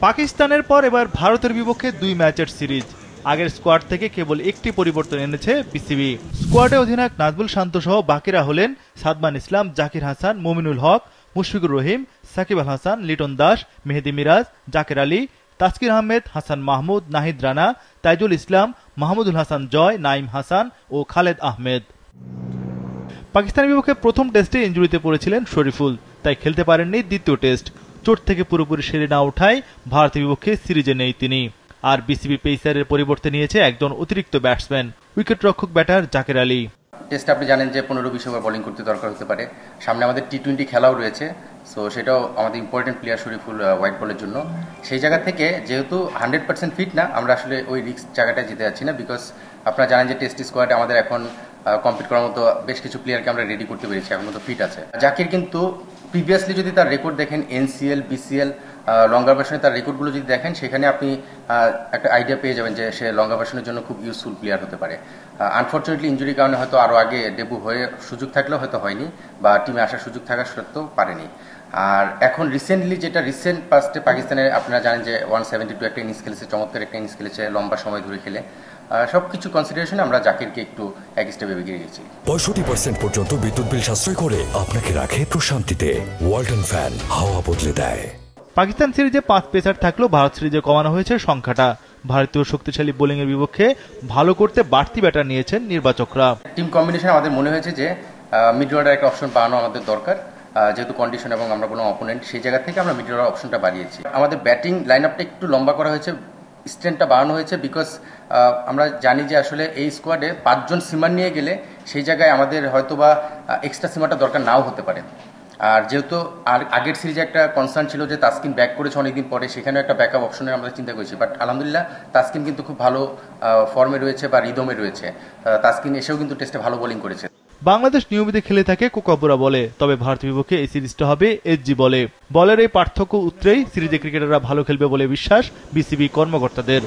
পাকিস্তানের পর এবার ভারতের বিপক্ষে 2 ম্যাচের সিরিজ। আগের স্কোয়াড থেকে কেবল একটি পরিবর্তন এনেছে বিসিবি। স্কোয়াডে অধিনায়ক নাজমুল শান্ত সহ বাকিরা হলেন সাদমান ইসলাম, জাকির হাসান, মুমিনুল হক, মুশফিকুর রহিম, সাকিব আল হাসান, লিটন দাস, মেহেদি মিরাজ, জাকের আলী, তাসকির আহমেদ, হাসান মাহমুদ, নাহিদ রানা, তাইজুল ইসলাম, মাহমুদুল হাসান জয়, নাইম হাসান ও খালেদ আহমেদ। পাকিস্তানের বিপক্ষে প্রথম টেস্টে ইনজুরিতে পড়েছিলেন শরীফুল, তাই খেলতে পারেননি দ্বিতীয় টেস্ট। চোট থেকে পুরোপুরি সেরে না ওঠায় ভারতের বিপক্ষে সিরিজে নেই তিনি। আর বিসিবি পেসারের পরিবর্তে নিয়েছে একজন অতিরিক্ত ব্যাটসম্যান, উইকেটরক্ষক ব্যাটার জাকের আলী। টেস্ট আপনি জানেন যে 15-20 ওভার বোলিং করতে দরকার হতে পারে। সামনে আমাদের টি-20 খেলাও রয়েছে, সো সেটাও আমাদের ইম্পর্টেন্ট প্লেয়ার শরীফুল হোয়াইট বলের জন্য। সেই জায়গা থেকে যেহেতু 100% ফিট না, আমরা আসলে ওই রিস্ক জায়গাটা যেতে যাচ্ছি না, বিকজ আপনারা জানেন যে টেস্ট স্কোয়াডে আমাদের এখন কম্পিট করার মতো বেশ কিছু প্লেয়ারকে আমরা রেডি করতে পেরেছি, এখন মতো ফিট আছে। জাকির কিন্তু প্রিভিয়াসলি যদি তার রেকর্ড দেখেন, এনসিএল, বিসিএল, লঙ্গার ভার্সনে তার রেকর্ডগুলো যদি দেখেন, সেখানে আপনি একটা আইডিয়া পেয়ে যাবেন যে সে লঙ্গার ভার্সনের জন্য খুব ইউজফুল প্লেয়ার হতে পারে। আনফর্চুনেটলি ইনজুরির কারণে হয়তো আরও আগে ডেবু হয়ে সুযোগ থাকলেও হয়তো হয়নি, বা টিমে আসার সুযোগ থাকা সত্ত্বেও পারেনি। আর এখন রিসেন্টলি যেটা রিসেন্ট পাস্টে পাকিস্তানের আপনারা জানেন যে 172 একটা ইনিংস খেলেছে, চমৎকার একটা ইনিংস খেলেছে, লম্বা সময় ধরে খেলে। সবকিছু কনসিডারেশনে আমরা জাকিরকে একটু এক স্টেপে এগিয়ে গেছি। 65% পর্যন্ত বিদ্যুৎ বিল সাশ্রয় করে আপনাকে রাখে প্রশান্তিতে। ওয়ালটন ফ্যান হাওয়া বদলে দেয়। পাকিস্তান সিরিজে 5 পেসার থাকলেও ভারত সিরিজে কমানো হয়েছে সংখ্যাটা। ভারতীয় শক্তিশালী বোলিং এর বিপক্ষে ভালো করতে বাড়তি ব্যাটার নিয়েছেন নির্বাচকরা। টিম কম্বিনেশন আমাদের মনে হয়েছে যে মিড অর্ডার একটা অপশন বাড়ানো আমাদের দরকার, যেহেতু কন্ডিশন এবং আমরা কোনো অপোনেন্ট, সেই জায়গা থেকে আমরা মিড অর্ডার অপশনটা বাড়িয়েছি। আমাদের ব্যাটিং লাইন আপটা একটু লম্বা করা হয়েছে, স্ট্রেন্থটা বাড়ানো হয়েছে, বিকজ আমরা জানি যে আসলে এই স্কোয়াডে 5 জন সিমার নিয়ে গেলে সেই জায়গায় আমাদের হয়তোবা এক্সট্রা সিমারটা দরকার নাও হতে পারে। আর যেহেতু আগের সিরিজে একটা কনসার্ন ছিল যে তাসকিন ব্যাক করেছে অনেকদিন পরে, সেখানে একটা ব্যাকআপ অপশনের আমরা চিন্তা করেছি, বাট আলহামদুলিল্লাহ তাসকিন কিন্তু খুব ভালো ফর্মে রয়েছে বা রিদমে রয়েছে। তাসকিন এসেও কিন্তু টেস্টে ভালো বোলিং করেছে। বাংলাদেশ নিয়মিত খেলে থাকে কোকাপুরা বলে, তবে ভারতের বিপক্ষে এই সিরিজটা হবে এসজি বলে। বলের এই পার্থক্য উত্তরেই সিরিজে ক্রিকেটাররা ভালো খেলবে বলে বিশ্বাস বিসিবি কর্মকর্তাদের।